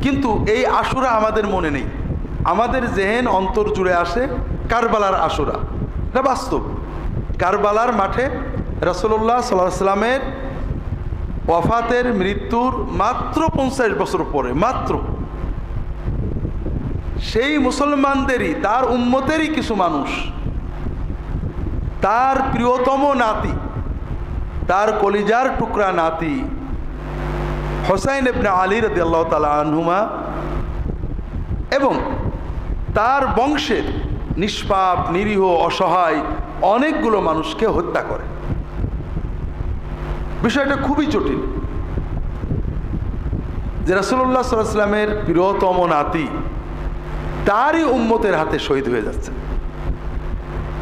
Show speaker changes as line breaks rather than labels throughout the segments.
কিন্তু এই আশুরা আমাদের মনে নেই। আমাদের জেহেন অন্তর জুড়ে আসে কারবালার আশুরা। এটা বাস্তব। কারবালার মাঠে রাসূলুল্লাহ সাল্লাল্লাহু আলাইহি ওয়াসাল্লামের ওয়াফাতের মৃত্যুর মাত্র 50 বছর পরে, মাত্র সেই মুসলমানদেরই, তার উম্মতেরই কিছু মানুষ তার প্রিয়তম নাতি, তার কলিজার টুকরা নাতি হোসাইন ইবনে আলী রাদিয়াল্লাহু তাআলা আনহুমা এবং তার বংশের নিষ্পাপ নিরীহ অসহায় অনেকগুলো মানুষকে হত্যা করে। বিষয়টা খুবই জটিল যে রাসূলুল্লাহ সাল্লাল্লাহু আলাইহি ওয়াসাল্লামের প্রিয়তম নাতি তারই উম্মতের হাতে শহীদ হয়ে যাচ্ছে।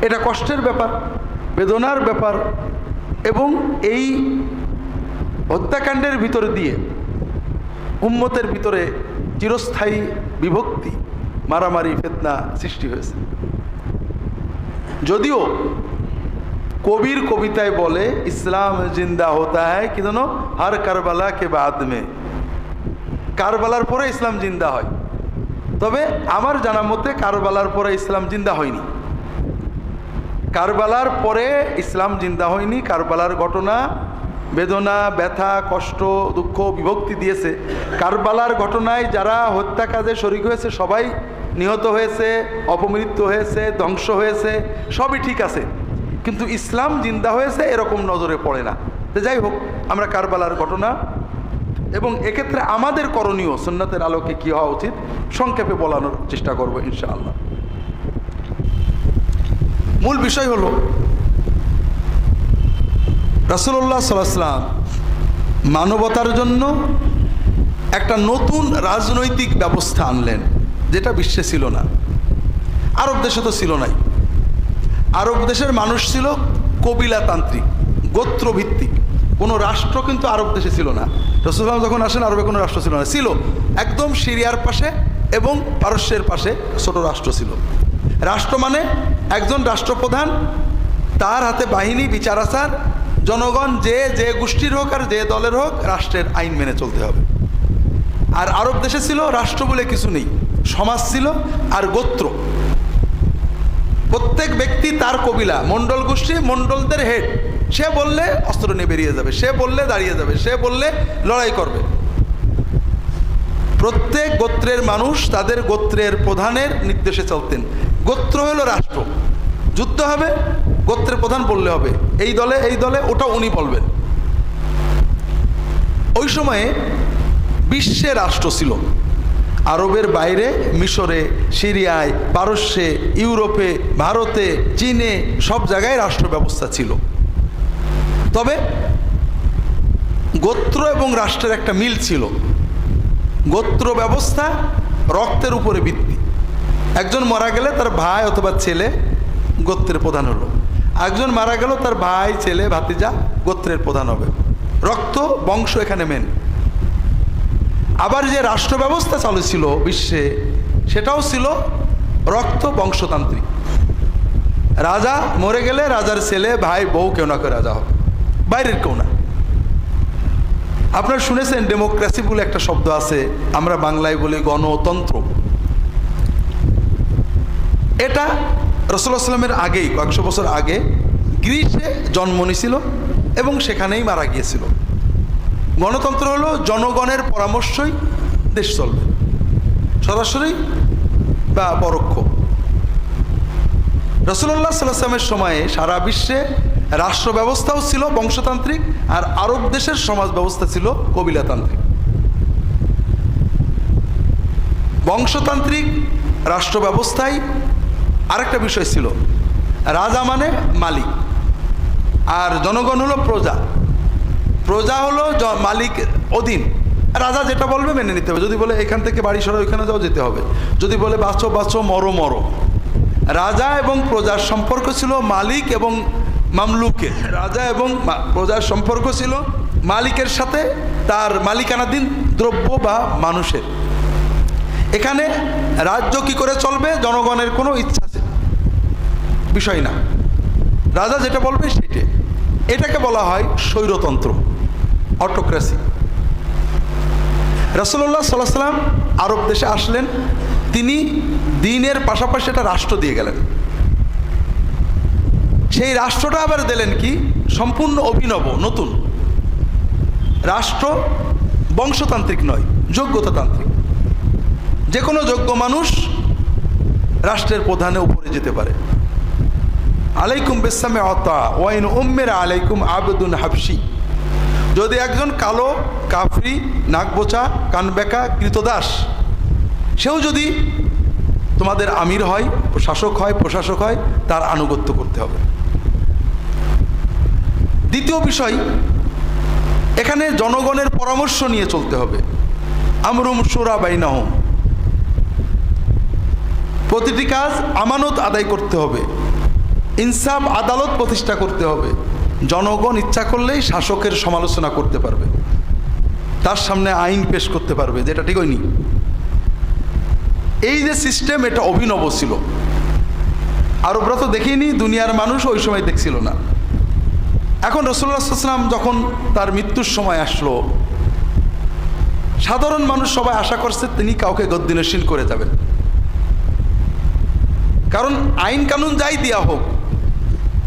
এটা কষ্টের ব্যাপার, বেদনার ব্যাপার। এবং এই হত্যাকাণ্ডের ভিতরে দিয়ে উম্মতের ভিতরে চিরস্থায়ী বিভক্তি, মারামারি, ফিতনা সৃষ্টি হয়েছে। যদিও কবির কবিতায় বলে ইসলাম জিন্দা হতা হ্যায় কি জানো, হার কারবালা কে বাদ মে, কারবালার পরে ইসলাম জিন্দা হয়। তবে আমার জানা মতে কারবালার পরে ইসলাম জিন্দা হয়নি। কারবালার পরে ইসলাম জিন্দা হয়নি। কারবালার ঘটনা বেদনা, ব্যথা, কষ্ট, দুঃখ, বিভক্তি দিয়েছে। কারবালার ঘটনায় যারা হত্যা কাজে শরীক হয়েছে সবাই নিহত হয়েছে, অপমৃত্যু হয়েছে, ধ্বংস হয়েছে, সবই ঠিক আছে, কিন্তু ইসলাম জিন্দা হয়েছে এরকম নজরে পড়ে না। তো যাই হোক, আমরা কারবালার ঘটনা এবং এক্ষেত্রে আমাদের করণীয় সুন্নাতের আলোকে কী হওয়া উচিত সংক্ষেপে বলানোর চেষ্টা করব ইনশাআল্লাহ। মূল বিষয় হলো রাসূলুল্লাহ সাল্লাল্লাহু আলাইহি ওয়াসাল্লাম মানবতার জন্য একটা নতুন রাজনৈতিক ব্যবস্থা আনলেন, যেটা বিশ্বে ছিল না। আরব দেশে তো ছিল নাই। আরব দেশের মানুষ ছিল কবিলাতান্ত্রিক, গোত্রভিত্তিক। কোনো রাষ্ট্র কিন্তু আরব দেশে ছিল না। রাসূলুল্লাহ যখন আসেন আরবে কোনো রাষ্ট্র ছিল না। ছিল একদম সিরিয়ার পাশে এবং পারস্যের পাশে ছোট রাষ্ট্র ছিল। রাষ্ট্র মানে একজন রাষ্ট্রপ্রধান, তার হাতে বাহিনী, বিচার আচার, জনগণ যে গোষ্ঠীর হোক আর যে দলের হোক রাষ্ট্রের আইন মেনে চলতে হবে। আর আরব দেশে ছিল রাষ্ট্র বলে কিছু নেই, সমাজ ছিল আর গোত্র। প্রত্যেক ব্যক্তি তার কবিলা, মণ্ডল গোষ্ঠী, মণ্ডলদের হেড। সে বললে অস্ত্র নিয়ে বেরিয়ে যাবে, সে বললে দাঁড়িয়ে যাবে, সে বললে লড়াই করবে। প্রত্যেক গোত্রের মানুষ তাদের গোত্রের প্রধানের নির্দেশে চলতেন। গোত্র হলো রাষ্ট্র। যুদ্ধ হবে, গোত্রের প্রধান বললে হবে এই দলে এই দলে, ওটা উনি বলবেন। ওই সময়ে বিশ্বে রাষ্ট্র ছিল। আরবের বাইরে মিশরে, সিরিয়ায়, পারস্যে, ইউরোপে, ভারতে, চীনে সব জায়গায় রাষ্ট্র ব্যবস্থা ছিল। তবে গোত্র এবং রাষ্ট্রের একটা মিল ছিল। গোত্র ব্যবস্থা রক্তের উপরে ভিত্তি। একজন মারা গেলে তার ভাই অথবা ছেলে গোত্রের প্রধান হলো, একজন মারা গেল তার ভাই, ছেলে, ভাতিজা গোত্রের প্রধান হবে। রক্ত, বংশ এখানে মেন। আবার যে রাষ্ট্র ব্যবস্থা চালু ছিল বিশ্বে, সেটাও ছিল রক্ত বংশতান্ত্রিক। রাজা মরে গেলে রাজার ছেলে, ভাই, বউ কেউ না কেউ রাজা হবে, বাইরের কেউ না। আপনারা শুনেছেন ডেমোক্রেসি বলে একটা শব্দ আছে, আমরা বাংলায় বলি গণতন্ত্র। এটা রাসূলুল্লাহ সাল্লামের আগেই, কয়েকশো বছর আগে গ্রিসে জন্ম নিয়েছিল এবং সেখানেই মারা গিয়েছিল। গণতন্ত্র হলো জনগণের পরামর্শই দেশ চলবে, সরাসরি বা পরোক্ষ। রাসূলুল্লাহ সাল্লাল্লাহু আলাইহি ওয়াসাল্লামের সময়ে সারা বিশ্বে রাষ্ট্র ব্যবস্থাও ছিল বংশতান্ত্রিক, আর আরব দেশের সমাজ ব্যবস্থা ছিল কবিলাতান্ত্রিক। বংশতান্ত্রিক রাষ্ট্র ব্যবস্থায় আরেকটা বিষয় ছিল, রাজা মানে মালিক আর জনগণ হলো প্রজা। প্রজা হলো মালিকের অধীন। রাজা যেটা বলবে মেনে নিতে হবে। যদি বলে এখান থেকে বাড়ি সরা ওইখানে যাও, যেতে হবে। যদি বলে বাঁচো বাঁচো, মরো মরো। রাজা এবং প্রজার সম্পর্ক ছিল মালিক এবং মামলুকের। রাজা এবং প্রজার সম্পর্ক ছিল মালিকের সাথে তার মালিকানাধীন দ্রব্য বা মানুষের। এখানে রাজ্য কি করে চলবে জনগণের কোনো ইচ্ছা বিষয় না, রাজা যেটা বলবে সেটাই। এটাকে বলা হয় স্বৈরতন্ত্র, অটোক্রেসি। রাসূলুল্লাহ সাল্লাল্লাহু আলাইহি ওয়াসাল্লাম আরব দেশে আসলেন, তিনি দ্বীনের পাশাপাশি একটা রাষ্ট্র দিয়ে গেলেন। সেই রাষ্ট্রটা আবার দিলেন কি সম্পূর্ণ অভিনব নতুন রাষ্ট্র, বংশতান্ত্রিক নয়, যোগ্যতাতান্ত্রিক। যে কোনো যোগ্য মানুষ রাষ্ট্রের প্রধানে উপরে যেতে পারে। আলাইকুম বিসসামি আতা ওয়াইন উম্মের আলাইকুম আবদুন হাবশি, যদি একজন কালো কাফরি নাকবোচা কানবেকা কৃতদাস সেও যদি তোমাদের আমির হয়, শাসক হয়, প্রশাসক হয়, তার আনুগত্য করতে হবে। দ্বিতীয় বিষয়, এখানে জনগণের পরামর্শ নিয়ে চলতে হবে। আমরুম শুরা বাইনাহুম, প্রতিটি কাজ আমানত আদায় করতে হবে, ইনসাফ আদালত প্রতিষ্ঠা করতে হবে। জনগণ ইচ্ছা করলেই শাসকের সমালোচনা করতে পারবে, তার সামনে আইন পেশ করতে পারবে, যেটা ঠিক হয়নি। এই যে সিস্টেম, এটা অভিনব ছিল। আরবরা তো দেখিনি, দুনিয়ার মানুষ ওই সময় দেখছিল না। এখন রাসূলুল্লাহ সাল্লাল্লাহু আলাইহি ওয়াসাল্লাম যখন তার মৃত্যুর সময় আসলো, সাধারণ মানুষ সবাই আশা করছে তিনি কাউকে গদ্দিনশীল করে যাবেন। কারণ আইন কানুন যাই দেওয়া হোক,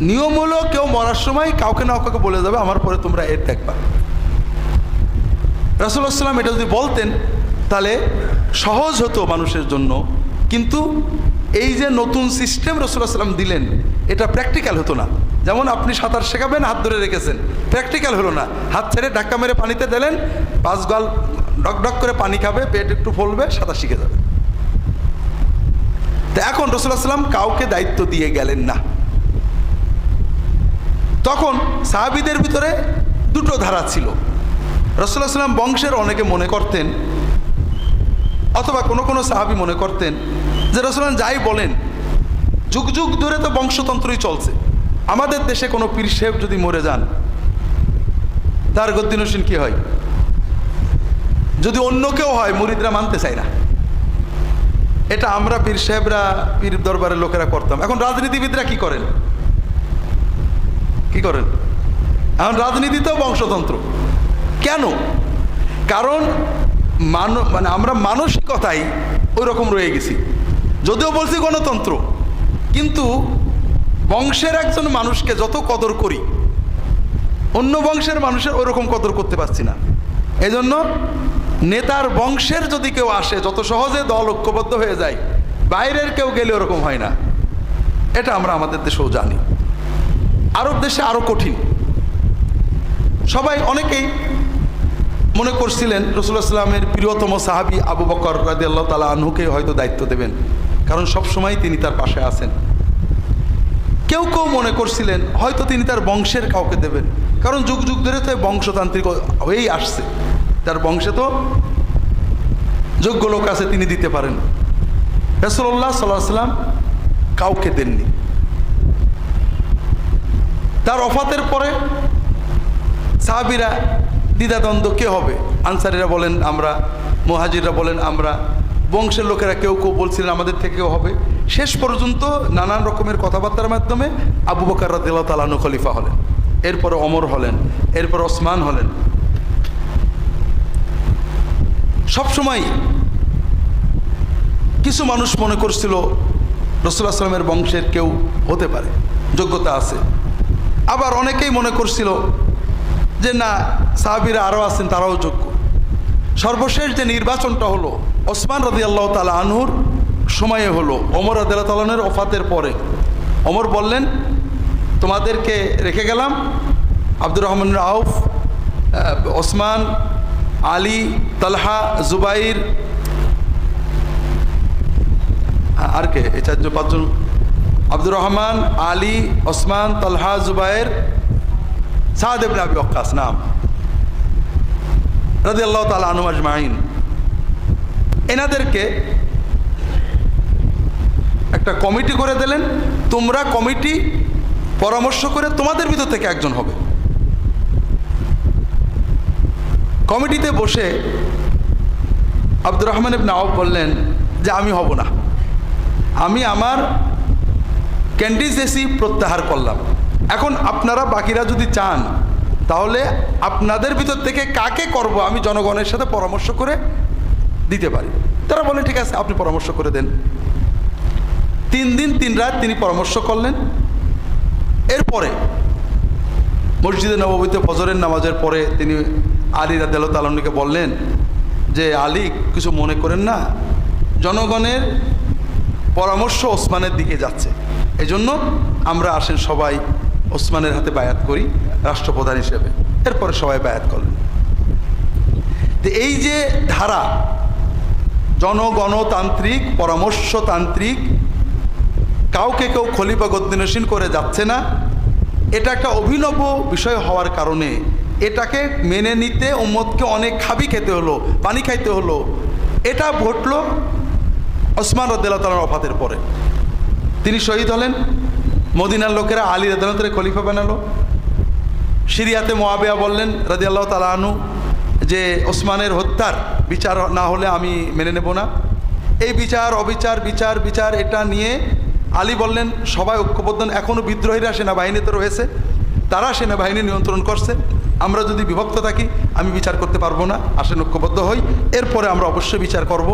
নিয়ম হলো কেউ মরার সময় কাউকে না কাউকে বলে যাবে আমার পরে তোমরা এর দেখবা। রাসূলুল্লাহ সাল্লাল্লাহু আলাইহি ওয়াসাল্লাম এটা যদি বলতেন তাহলে সহজ হতো মানুষের জন্য। কিন্তু এই যে নতুন সিস্টেম রাসূলুল্লাহ সাল্লাল্লাহু আলাইহি ওয়াসাল্লাম দিলেন, এটা প্র্যাকটিক্যাল হতো না। যেমন আপনি সাঁতার শেখাবেন, হাত ধরে রেখেছেন, প্র্যাকটিক্যাল হলো না। হাত ছেড়ে ধাক্কা মেরে পানিতে দিলেন, 5 গাল ডক ডক করে পানি খাবে, পেট একটু ফলবে, সাঁতার শিখে যাবে। তো এখন রাসূলুল্লাহ সাল্লাল্লাহু আলাইহি ওয়াসাল্লাম কাউকে দায়িত্ব দিয়ে গেলেন না। তখন সাহাবীদের ভিতরে দুটো ধারা ছিল। রাসূলুল্লাহ সাল্লাল্লাহু আলাইহি ওয়াসাল্লাম বংশের অনেকে মনে করতেন, অথবা কোনো কোনো সাহাবী মনে করতেন যে রাসূলুল্লাহ যাই বলেন, যুগ যুগ ধরে তো বংশতন্ত্রই চলছে। আমাদের দেশে কোনো পীর সাহেব যদি মরে যান, তার গদ্দিনশীল কি হয়? যদি অন্য কেউ হয়, মুরিদরা মানতে চায় না। এটা আমরা পীর সাহেবরা, পীর দরবারের লোকেরা করতাম। এখন রাজনীতিবিদরা কি করেন? কি করেন? এখন রাজনীতিতেও বংশতন্ত্র। কেন? কারণ মানে আমরা মানসিকতাই ওই রকম রয়ে গেছি। যদিও বলছি গণতন্ত্র, কিন্তু বংশের একজন মানুষকে যত কদর করি, অন্য বংশের মানুষের ওই রকম কদর করতে পারছি না। এই জন্য নেতার বংশের যদি কেউ আসে, যত সহজে দল ঐক্যবদ্ধ হয়ে যায়, বাইরের কেউ গেলে ওরকম হয় না। এটা আমরা আমাদের দেশেও জানি। আরব দেশে আরও কঠিন। সবাই অনেকেই মনে করছিলেন রাসূলুল্লাহ সাল্লামের প্রিয়তম সাহাবী আবু বকর রাদিয়াল্লাহু তাআলা আনহুকে হয়তো দায়িত্ব দেবেন, কারণ সবসময় তিনি তার পাশে আছেন। কেউ কেউ মনে করছিলেন হয়তো তিনি তার বংশের কাউকে দেবেন, কারণ যুগ যুগ ধরে তো বংশতান্ত্রিক হয়েই আসছে, তার বংশে তো যোগ্য লোক আছে, তিনি দিতে পারেন। রাসূলুল্লাহ সাল্লাল্লাহু আলাইহি ওয়াসাল্লাম কাউকে দেননি। তার ওফাতের পরে সাহাবীরা দ্বিধাদ্বন্দ্ব, কে হবে? আনসারীরা বলেন আমরা, মুহাজিররা বলেন আমরা, বংশের লোকেরা কেউ কেউ বলছিলেন আমাদের থেকেও হবে। শেষ পর্যন্ত নানান রকমের কথাবার্তার মাধ্যমে আবু বকর রাদিয়াল্লাহু তাআলা আনহু খলিফা হলেন, এরপরে ওমর হলেন, এরপর ওসমান হলেন। সবসময় কিছু মানুষ মনে করছিল রাসূলুল্লাহ সাল্লাল্লাহু আলাইহি ওয়াসাল্লামের বংশের কেউ হতে পারে, যোগ্যতা আছে। আবার অনেকেই মনে করছিল যে না, সাহাবীরা আরও আছেন, তারাও যোগ্য। সর্বশেষ যে নির্বাচনটা হলো ওসমান রাদিয়াল্লাহু তাআলা আনহুর সময়ে হলো, ওমর রাদিয়াল্লাহু তাআলা আনহুর ওফাতের পরে। ওমর বললেন তোমাদেরকে রেখে গেলাম, আব্দুর রহমান আউফ, ওসমান, আলী, তালহা, জুবাইর, আর কে, এই 4-5 আব্দুর রহমান, আলী, ওসমান, তালহা, জুবাইর, সাদ ইবনে আবি ওয়াক্কাস নাম রাদিয়াল্লাহু তাআলা আনহুম আজমাইন। এনাদেরকে একটা কমিটি করে দিলেন, তোমরা কমিটি পরামর্শ করে তোমাদের ভিতর থেকে একজন হবে। কমিটিতে বসে আব্দুর রহমান ইবনে আউফ বললেন যে আমি হব না, আমি আমার ক্যান্ডিডেসি প্রত্যাহার করলাম। এখন আপনারা বাকিরা যদি চান তাহলে আপনাদের ভিতর থেকে কাকে করব আমি জনগণের সাথে পরামর্শ করে দিতে পারি। তারা বলেন ঠিক আছে, আপনি পরামর্শ করে দেন। 3 দিন 3 রাত তিনি পরামর্শ করলেন। এরপরে মসজিদে নববীতে ফজরের নামাজের পরে তিনি আলী রাদিয়াল্লাহু তাআলা আনহুকে বললেন যে আলী, কিছু মনে করেন না, জনগণের পরামর্শ ওসমানের দিকে যাচ্ছে, এজন্য আমরা আসেন সবাই ওসমানের হাতে বায়াত করি রাষ্ট্রপ্রধান হিসেবে। এরপরে সবাই বায়াত করলেন। তো এই যে ধারা, জনগণতান্ত্রিক পরামর্শতান্ত্রিক, কাউকে কেউ খলিফা গদ্দিনশীন করে যাচ্ছে না, এটা একটা অভিনব বিষয় হওয়ার কারণে এটাকে মেনে নিতে উম্মতকে অনেক খাবি খেতে হলো, পানি খাইতে হলো। এটা ঘটল ওসমান রাদিয়াল্লাহু তাআলার ওফাতের পরে। তিনি শহীদ হলেন। মদিনার লোকেরা আলী রাদিয়াল্লাহু তাআলা খলিফা বানালো। সিরিয়াতে মুআবিয়া বললেন রাদিয়াল্লাহু তাআলা আনহু যে ওসমানের হত্যার বিচার না হলে আমি মেনে নেব না। এই বিচার অবিচার বিচার বিচার এটা নিয়ে আলী বললেন সবাই ঐক্যবদ্ধ, এখনও বিদ্রোহীরা সেনাবাহিনীতে রয়েছে, তারা সেনাবাহিনী নিয়ন্ত্রণ করছে, আমরা যদি বিভক্ত থাকি আমি বিচার করতে পারবো না, আসেন ঐক্যবদ্ধ হই, এরপরে আমরা অবশ্যই বিচার করব।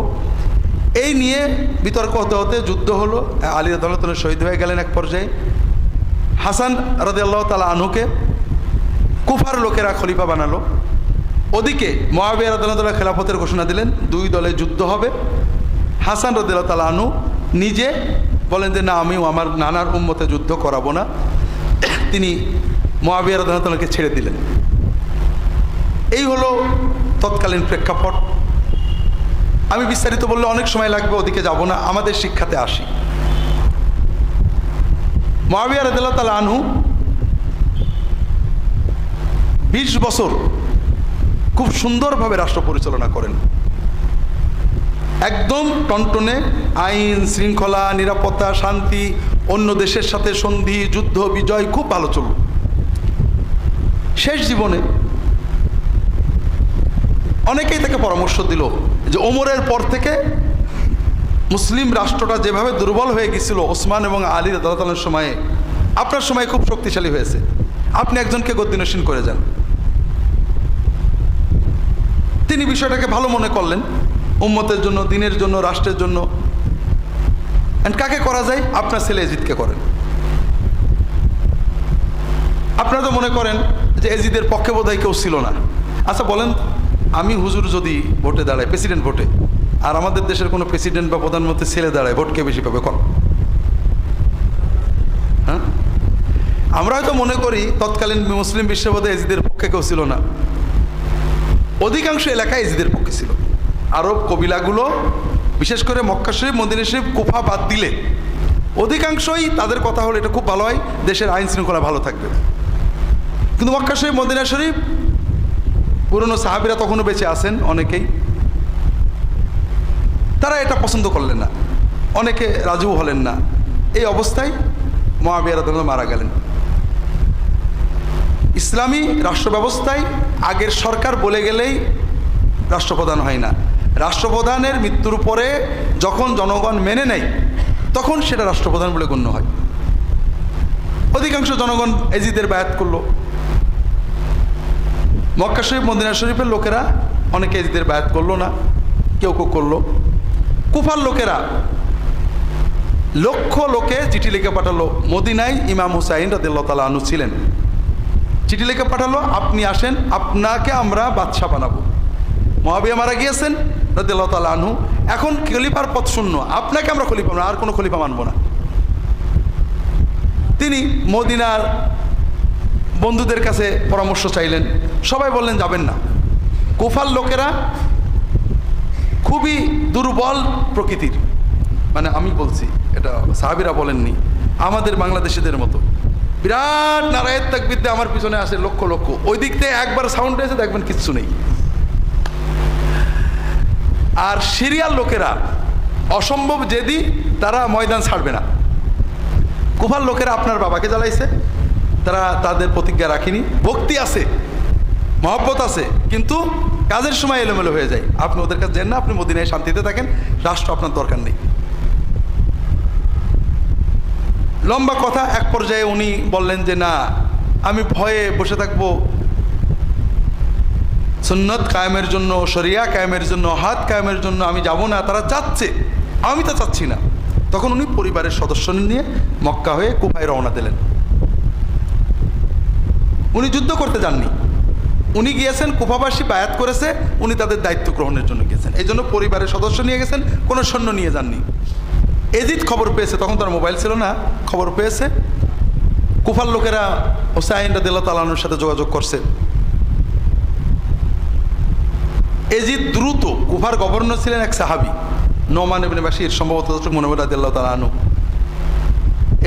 এই নিয়ে বিতর্ক হতে হতে যুদ্ধ হলো। আলী রাদিয়াল্লাহু তাআলা শহীদ হয়ে গেলেন এক পর্যায়ে। হাসান রাদিয়াল্লাহু তাআলা আনহুকে কুফার লোকেরা খলিফা বানালো। ওদিকে মুআবিয়া রাদিয়াল্লাহু তাআলা খেলাফতের ঘোষণা দিলেন, 2 দলে যুদ্ধ হবে। হাসান রাদিয়াল্লাহু তাআলা আনহু নিজে বলেন যে না, আমিও আমার নানার উম্মতে যুদ্ধ করাবো না। তিনি মুআবিয়া রাদিয়াল্লাহু তাআলাকে ছেড়ে দিলেন। এই হলো তৎকালীন প্রেক্ষাপট। আমি বিস্তারিত বললে অনেক সময় লাগবে, ওদিকে যাব না, আমাদের শিক্ষাতে আসি। মুআবিয়া রাদিয়াল্লাহু তাআলা আনহু 20 বছর খুব সুন্দরভাবে রাষ্ট্র পরিচালনা করেন। একদম টনটনে আইন শৃঙ্খলা, নিরাপত্তা, শান্তি, অন্য দেশের সাথে সন্ধি, যুদ্ধ, বিজয় খুব ভালো চলল। শেষ জীবনে অনেকেই তাকে পরামর্শ দিল যে ওমরের পর থেকে মুসলিম রাষ্ট্রটা যেভাবে দুর্বল হয়ে গেছিল ওসমান এবং আলী রাদিয়াল্লাহু তাআলার সময়ে, আপনার সময় খুব শক্তিশালী হয়েছে, আপনি একজনকে গদ্দিনশীন করে যান। তিনি বিষয়টাকে ভালো মনে করলেন, উম্মতের জন্য, দিনের জন্য, রাষ্ট্রের জন্য। কাকে করা যায়? আপনার ছেলে এজিদকে করেন। আপনারা তো মনে করেন যে এজিদের পক্ষে বোধহয় কেউ ছিল না। আচ্ছা বলেন, আমি হুজুর যদি ভোটে দাঁড়াই, প্রেসিডেন্ট ভোটে, আর আমাদের দেশের কোনো প্রেসিডেন্ট বা প্রধানমন্ত্রী ছেলে দাঁড়ায়, ভোট কে বেশি পাবে? কোন? হ্যাঁ, আমরা হয়তো মনে করি তৎকালীন মুসলিম বিশ্ববোধে এজিদের পক্ষে কেউ ছিল না। অধিকাংশ এলাকায় এজিদের পক্ষে ছিল। আরব কবিলাগুলো, বিশেষ করে মক্কা শরীফ, মদিনা শরীফ, কুফা বাদ দিলে অধিকাংশই তাদের কথা হলো এটা খুব ভালো হয়, দেশের আইন শৃঙ্খলা ভালো থাকবে। কিন্তু মক্কা শরীফ, মদিনা শরীফ, পুরনো সাহাবীরা তখনও বেঁচে আছেন অনেকেই, তারা এটা পছন্দ করলেন না, অনেকে রাজিও হলেন না। এই অবস্থায় মুআবিয়া রাদিয়াল্লাহু তাআলা মারা গেলেন। ইসলামী রাষ্ট্র ব্যবস্থায় আগের সরকার বলে গেলেই রাষ্ট্রপ্রধান হয় না। রাষ্ট্রপ্রধানের মৃত্যুর পরে যখন জনগণ মেনে নেয় তখন সেটা রাষ্ট্রপ্রধান বলে গণ্য হয়। অধিকাংশ জনগণ এজিদের বায়াত করলো। মক্কা শরীফ, মদিনা শরীফের লোকেরা অনেকে এজিদের বায়াত করলো না, কেউ কেউ করলো। কুফার লোকেরা লক্ষ লোকে চিঠি লিখে পাঠালো। মদিনায় ইমাম হুসাইন রাদিয়াল্লাহু তাআলা আনহু ছিলেন। চিঠি লিখে পাঠালো, আপনি আসেন, আপনাকে আমরা বাদশাহ বানাবো। মুআবিয়া মারা গিয়েছেন রাদিয়াল্লাহু তাআলা আনহু, এখন খলিফার পদ শূন্য, আপনাকে আমরা খলিফা, আর কোনো খলিফা মানব না। তিনি মদিনার বন্ধুদের কাছে পরামর্শ চাইলেন, সবাই বললেন যাবেন না। কুফার লোকেরা খুবই দুর্বল প্রকৃতির, মানে আমি বলছি, এটা সাহাবীরা বলেননি, আমাদের বাংলাদেশিদের মতো বিরাট নারায়ের তাকবীর দিয়ে আমার পিছনে আসে লক্ষ লক্ষ, ওই দিক থেকে একবার সাউন্ড এসে দেখবেন কিচ্ছু নেই। আর সিরিয়ার লোকেরা অসম্ভব জেদি, তারা ময়দান ছাড়বে না। কুফার লোকেরা আপনার বাবাকে জ্বালাইছে, তারা তাদের প্রতিজ্ঞা রাখেনি। ভক্তি আছে, মহব্বত আছে, কিন্তু কাজের সময় এলোমেলো হয়ে যায়। আপনি ওদের কাছে যান না, আপনি মদিনায় শান্তিতে থাকেন, রাষ্ট্র আপনার দরকার নেই। লম্বা কথা, এক পর্যায়ে উনি বললেন যে না, আমি ভয়ে বসে থাকবো, সুন্নত কায়েমের জন্য, শরিয়া কায়েমের জন্য, হাত কায়েমের জন্য আমি যাব না, তারা চাচ্ছে, আমি তো চাচ্ছি না। তখন উনি পরিবারের সদস্য নিয়ে মক্কা হয়ে কুফায় রওনা দিলেন। উনি যুদ্ধ করতে যাননি, উনি গিয়েছেন, কুফাবাসী বায়াত করেছে, উনি তাদের দায়িত্ব গ্রহণের জন্য গিয়েছেন। এই জন্য পরিবারের সদস্য নিয়ে গেছেন, কোনো সৈন্য নিয়ে যাননি। এজিদ খবর পেয়েছে, তখন তার মোবাইল ছিল না, খবর পেয়েছে, কুফার লোকেরা হুসাইন রাদিয়াল্লাহু তাআলা আনহুর সাথে যোগাযোগ করছে। এজিদ দ্রুত, কুফার গভর্নর ছিলেন এক সাহাবী নোমান ইবনে বাশির, সম্ভবত মনে হয় রাদিয়াল্লাহু তাআলা আনহু।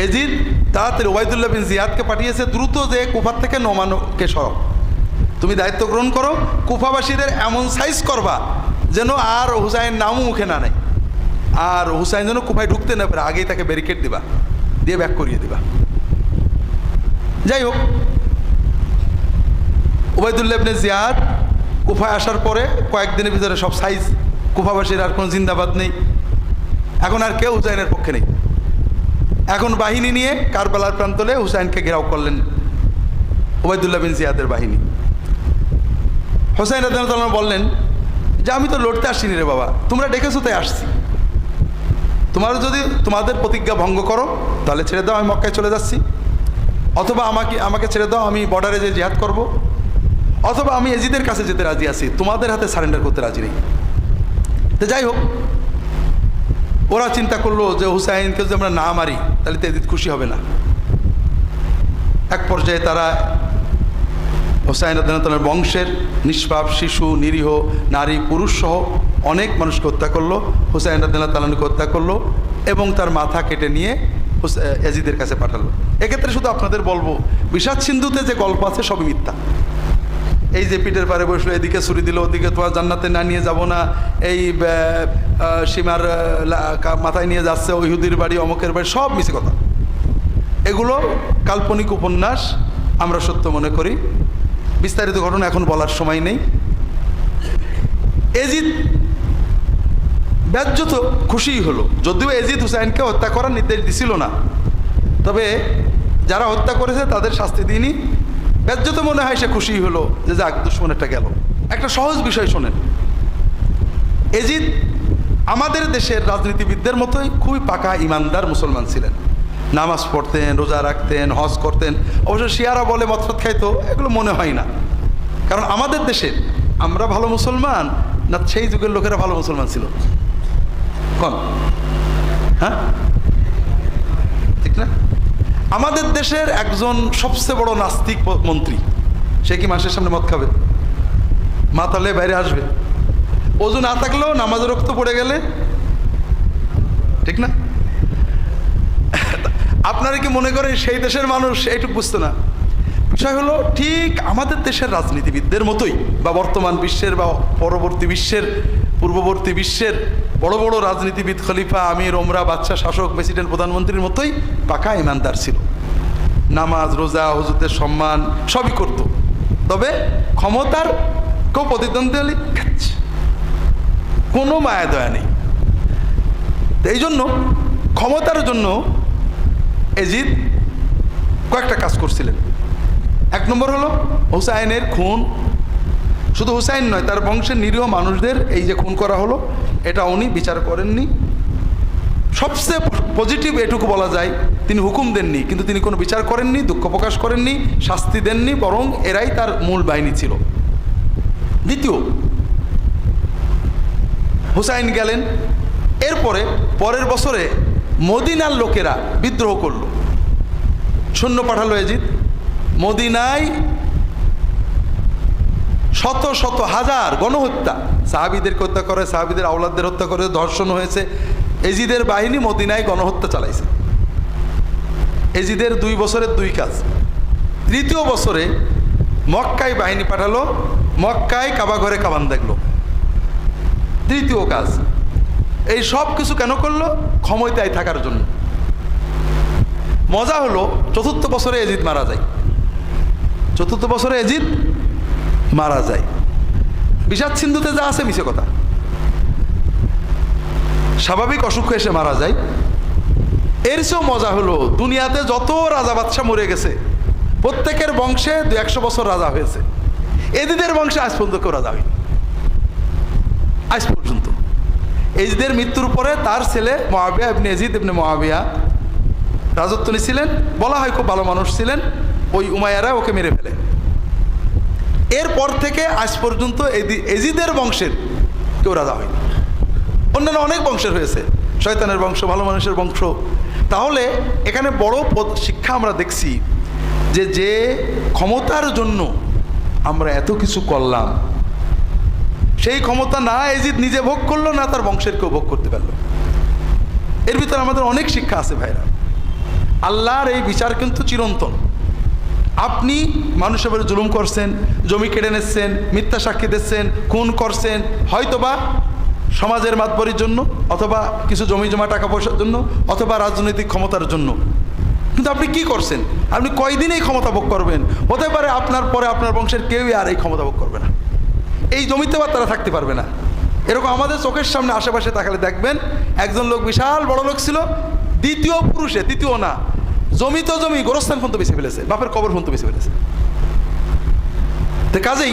এজিদ তাড়াতাড়ি ওবাইদুল্লাহ বিন জিয়াদকে পাঠিয়েছে, দ্রুত যে কুফার থেকে নোমানকে সরাও, তুমি দায়িত্ব গ্রহণ করো, কুফাবাসীদের এমন সাইজ করবা যেন আর হুসাইন নামও মুখে না নেয়, আর হুসাইন যেন কুফায় ঢুকতে না পারে, আগেই তাকে ব্যারিকেড দিবা, দিয়ে ব্যাক করিয়ে দিবা। যাই হোক, ওবাইদুল্লাহ ইবনে জিয়াদ কুফায় আসার পরে কয়েকদিনের ভিতরে সব সাইজ, কুফাবাসীর আর কোনো জিন্দাবাদ নেই, এখন আর কেউ হুসাইনের পক্ষে নেই। এখন বাহিনী নিয়ে কারবালার প্রান্তরে হুসাইনকে ঘেরাও করলেন ওবাইদুল্লাহ বিন জিয়াদের বাহিনী। হুসাইন রাদিয়াল্লাহু তাআলা বললেন যে আমি তো লড়তে আসিনি রে বাবা, তোমরা ডেকেছো তাই আসছি, তোমরা যদি তোমাদের প্রতিজ্ঞা ভঙ্গ করো তাহলে ছেড়ে দাও, আমি মক্কায় চলে যাচ্ছি, অথবা আমাকে ছেড়ে দাও, আমি বর্ডারে যে জিহাদ করব, অথবা আমি এজিদের কাছে যেতে রাজি আছি, তোমাদের হাতে সারেন্ডার করতে রাজি নেই। তো যাই হোক, ওরা চিন্তা করলো যে হুসাইনকে যদি আমরা না মারি তাহলে তো এজিদ খুশি হবে না। এক পর্যায়ে তারা হুসাইন রাদিয়াল্লাহু তাআলার বংশের নিষ্পাপ শিশু, নিরীহ নারী, পুরুষ সহ অনেক মানুষকে হত্যা করলো, হুসাইন রাদিয়াল্লাহু তাআলাকে হত্যা করলো এবং তার মাথা কেটে নিয়ে এজিদের কাছে পাঠালো। এক্ষেত্রে শুধু আপনাদের বলবো, বিষাদ সিন্ধুতে যে গল্প আছে সবই মিথ্যা। এই যে পিঠের পারে বসলো, এদিকে ছুরি দিল, ওদিকে তোমার জান্নাতে না নিয়ে যাব না, এই সীমার মাথায় নিয়ে যাচ্ছে, ওই ইহুদির বাড়ি, অমকের বাড়ি, সব মিছে কথা। এগুলো কাল্পনিক উপন্যাস, আমরা সত্য মনে করি। বিস্তারিত ঘটনা এখন বলার সময় নেই। এজিদ ব্যাজ্যত খুশিই হলো, যদিও এজিদ হুসাইনকে হত্যা করার নির্দেশ দিছিল না, তবে যারা হত্যা করেছে তাদের শাস্তি দিইনি, ব্যাজ্যত মনে হয় সে খুশিই হলো যে যাক, দুশ্মনেরটা গেল। একটা সহজ বিষয় শোনেন, এজিদ আমাদের দেশের রাজনীতিবিদদের মতোই খুবই পাকা ইমানদার মুসলমান ছিলেন, নামাজ পড়তেন, রোজা রাখতেন, হজ করতেন। অবশ্য শিয়ারা বলে মদফত খাইতো, এগুলো মনে হয় না, কারণ আমাদের দেশের আমরা ভালো মুসলমান না সেই যুগের লোকেরা ভালো মুসলমান ছিল? কোন? হ্যাঁ, ঠিক না? আমাদের দেশের একজন সবচেয়ে বড় নাস্তিক মন্ত্রী, সে কি মাসের সামনে মদ খাবে? মাতালে বাইরে আসবে, ওযু না থাকলেও নামাজের রক্ত পড়ে গেলে, ঠিক না? আপনারা কি মনে করেন সেই দেশের মানুষ এইটুকু বুঝতো না? বিষয় হলো ঠিক আমাদের দেশের রাজনীতিবিদদের মতোই, বা বর্তমান বিশ্বের বা পরবর্তী বিশ্বের, পূর্ববর্তী বিশ্বের বড় বড় রাজনীতিবিদ, খলিফা, আমির, ওমরা, বাদশাহ, শাসক, প্রেসিডেন্ট, প্রধানমন্ত্রীর মতোই পাকা ইমানদার ছিল। নামাজ, রোজা, হুজুরদের সম্মান সবই করত, তবে ক্ষমতার কেউ প্রতিদ্বন্দ্বী হলে কোনো মায়া দয়া নেই। এই জন্য ক্ষমতার জন্য এজিদ কয়েকটা কাজ করছিলেন। এক নম্বর হলো হুসাইনের খুন, শুধু হুসাইন নয়, তার বংশের নিরীহ মানুষদের এই যে খুন করা হলো, এটা উনি বিচার করেননি। সবচেয়ে পজিটিভ এটুকু বলা যায়, তিনি হুকুম দেননি, কিন্তু তিনি কোনো বিচার করেননি, দুঃখ প্রকাশ করেননি, শাস্তি দেননি, বরং এরাই তার মূল বাহিনী ছিল। দ্বিতীয়, হুসাইন গেলেন, এরপরে পরের বছরে মদিনার লোকেরা বিদ্রোহ করলো, সৈন্য পাঠালো এজিদ। মদিনায় শত শত হাজার গণহত্যা, সাহাবীদেরকে হত্যা করে, সাহাবীদের আওলাদদের হত্যা করে, ধর্ষণ হয়েছে। এজিদের বাহিনী মদিনায় গণহত্যা চালাইছে। এজিদের 2 বছরের 2 কাজ। তৃতীয় বছরে মক্কায় বাহিনী পাঠালো, মক্কায় কাবা ঘরে কাবান দেখলো। তৃতীয় কাজ। এই সব কিছু কেন করলো? ক্ষমতায় থাকার জন্য। মজা হলো, চতুর্থ বছরে এজিদ মারা যায়। চতুর্থ বছরে এজিদ মারা যায়। বিষাদ সিন্ধুতে যা আছে মিছে কথা, স্বাভাবিক অসুখ এসে মারা যায়। এর চেয়েও মজা হলো, দুনিয়াতে যত রাজা বাদশাহ মরে গেছে প্রত্যেকের বংশে 200 বছর রাজা হয়েছে, এজিদের বংশে আজ পর্যন্ত কেউ রাজা হয়নি, আজ পর্যন্ত। এজিদের মৃত্যুর পরে তার ছেলে মুআবিয়া ইবনে ইয়াজিদ ইবনে মুআবিয়া রাজত্ব নিয়েছিলেন। বলা হয় খুব ভালো মানুষ ছিলেন, ওই উমাইয়ারা ওকে মেরে ফেলে। এরপর থেকে আজ পর্যন্ত এজিদের বংশের কেউ রাজা হয়নি। অন্যান্য অনেক বংশের হয়েছে, শয়তানের বংশ, ভালো মানুষের বংশ। তাহলে এখানে বড় শিক্ষা আমরা দেখছি যে ক্ষমতার জন্য আমরা এত কিছু করলাম, সেই ক্ষমতা না এজিদ নিজে ভোগ করলো, না তার বংশের কেউ ভোগ করতে পারলো। এর ভিতরে আমাদের অনেক শিক্ষা আছে ভাইরা। আল্লাহর এই বিচার কিন্তু চিরন্তন। আপনি মানুষের উপরে জুলুম করছেন, জমি কেড়ে নিচ্ছেন, মিথ্যা সাক্ষী দিচ্ছেন, খুন করছেন, হয়তোবা সমাজের মাতবরির জন্য, অথবা কিছু জমি জমা টাকা পয়সার জন্য, অথবা রাজনৈতিক ক্ষমতার জন্য। কিন্তু আপনি কি করছেন? আপনি কয়দিন এই ক্ষমতা ভোগ করবেন? হতে পারে আপনার পরে আপনার বংশের কেউই আর এই ক্ষমতা ভোগ করবে না, এই জমিতে বা তারা থাকতে পারবে না। এরকম আমাদের চোখের সামনে আশেপাশে তাকালে দেখবেন, একজন লোক বিশাল বড় লোক ছিল, দ্বিতীয় পুরুষে, তৃতীয় না, জমি তো জমি, গোরস্থান পর্যন্ত বেছে ফেলেছে, বাপের কবর পর্যন্ত বেছে ফেলেছে। তো কাজেই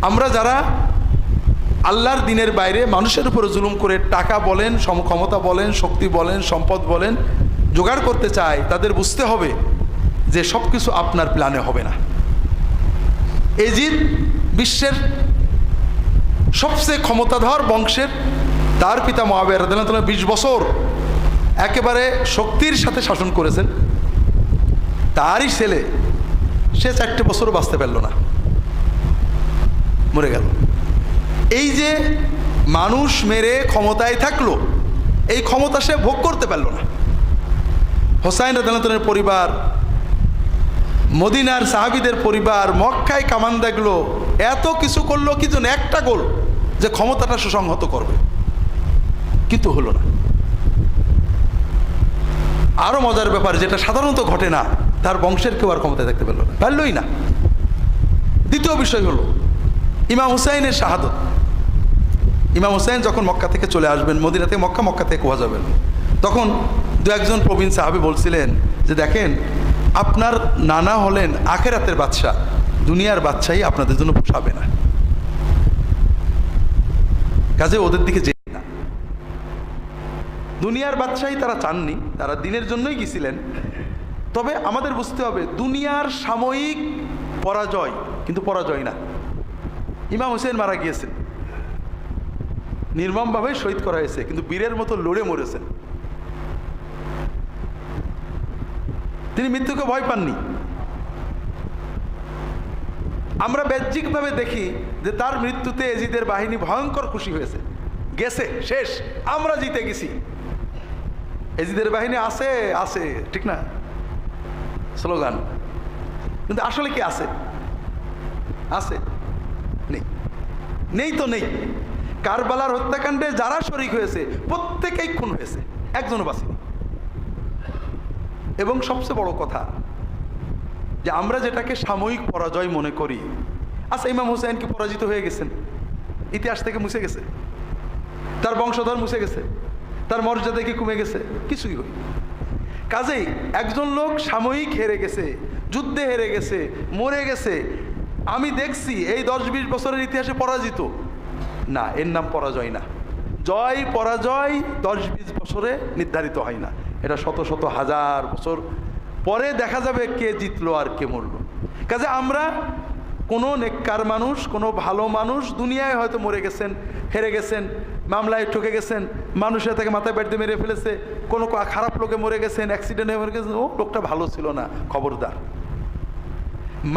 আমরা যারা আল্লাহর দিনের বাইরে মানুষের উপরে জুলুম করে টাকা বলেন, ক্ষমতা বলেন, শক্তি বলেন, সম্পদ বলেন জোগাড় করতে চাই, তাদের বুঝতে হবে যে সব কিছু আপনার প্ল্যানে হবে না। এজিদ বিশ্বের সবচেয়ে ক্ষমতাধর বংশের, তার পিতা মুআবিয়া রাদিয়াল্লাহু তাআলা 20 বছর একেবারে শক্তির সাথে শাসন করেছেন। তারই ছেলে, সে 4টে বছরও বাঁচতে পারল না, মরে গেল। এই যে মানুষ মেরে ক্ষমতায় থাকলো, এই ক্ষমতা সে ভোগ করতে পারল না। হোসাইন রাদিয়াল্লাহু তাআলার পরিবার, মদিনার সাহাবীদের পরিবার মক্কায় কামান দেখলো, এত কিছু করলো, কি জন্য? একটা গোল, যে ক্ষমতাটা সুসংহত করবে, কিন্তু হলো না। আরো মজার ব্যাপার, যেটা সাধারণত ঘটে না, তার বংশের কেউ আর ক্ষমতায় দেখতে পেল না, পারলই না। দ্বিতীয় বিষয় হলো ইমাম হুসাইনের শাহাদত। ইমাম হুসাইন যখন মক্কা থেকে চলে আসবেন, মদিনা থেকে মক্কা, মক্কা থেকে কুয়া যাবেন, তখন দু একজন প্রবীণ সাহাবী বলছিলেন যে দেখেন, আপনার নানা হলেন আখেরাতের বাদশা, দুনিয়ার বাদশাহী আপনাদের জন্য পোষাবে না, কাজে ওদের দিকে যেতে না। দুনিয়ার বাদশাহী তারা চাননি, তারা দিনের জন্যই গেছিলেন। তবে আমাদের বুঝতে হবে, দুনিয়ার সাময়িক পরাজয় কিন্তু পরাজয় না। ইমাম হুসাইন মারা গিয়েছেন, নির্মমভাবে শহীদ করা হয়েছে, কিন্তু বীরের মতো লড়ে মরেছেন। তিনি মৃত্যুকে ভয় পাননি। আমরা বাহ্যিকভাবে দেখি যে তার মৃত্যুতে এজিদের বাহিনী ভয়ঙ্কর খুশি হয়েছে, গেছে, শেষ, আমরা জিতে গেছি। এজিদের বাহিনী আছে আছে, ঠিক না, স্লোগান, কিন্তু আসলে কি আছে? আছে? নেই, নেই তো নেই। কারবালার হত্যাকাণ্ডে যারা শরীক হয়েছে প্রত্যেকেই খুন হয়েছে, একজনও বাঁচেনি। এবং সবচেয়ে বড় কথা, যে আমরা যেটাকে সাময়িক পরাজয় মনে করি, আচ্ছা ইমাম হুসাইন কি পরাজিত হয়ে গেছেন? ইতিহাস থেকে মুছে গেছে? তার বংশধর মুছে গেছে? তার মর্যাদা কি কমে গেছে? কিছুই হয়নি। কাজেই একজন লোক সাময়িক হেরে গেছে, যুদ্ধে হেরে গেছে, মরে গেছে, আমি দেখছি এই 10-20 বছরের ইতিহাসে পরাজিত না, এর নাম পরাজয় না। জয় পরাজয় 10-20 বছরে নির্ধারিত হয় না, এটা শত শত হাজার বছর পরে দেখা যাবে কে জিতলো আর কে মরলো। কাজে আমরা কোনো নেককার মানুষ, কোনো ভালো মানুষ দুনিয়ায় হয়তো মরে গেছেন, হেরে গেছেন, মামলায় ঠকে গেছেন, মানুষের তাকে মাথায় ব্যাট দিয়ে মেরে ফেলেছে, কোনো খারাপ লোকে মরে গেছেন, অ্যাক্সিডেন্টে মরে গেছেন, ও লোকটা ভালো ছিল না, খবরদার।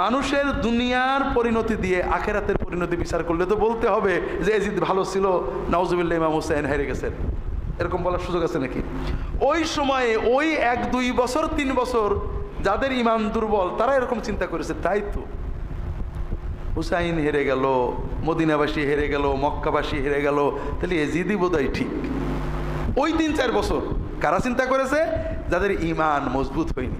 মানুষের দুনিয়ার পরিণতি দিয়ে আখেরাতের পরিণতি বিচার করলে তো বলতে হবে যে এজিদ ভালো ছিল, নাউজুবিল্লাহ ইমাম হুসাইন হেরে গেছেন, এরকম বলার সুযোগ আছে নাকি? ওই সময়ে ওই 1-2 বছর 3 বছর যাদের ইমান দুর্বল তারা এরকম চিন্তা করেছে, তাই তো হুসাইন হেরে গেল, মদিনাবাসী হেরে গেল, মক্কাবাসী হেরে গেল, তাহলে এজিদই বোধহয় ঠিক। ওই 3-4 বছর কারা চিন্তা করেছে? যাদের ইমান মজবুত হয়নি।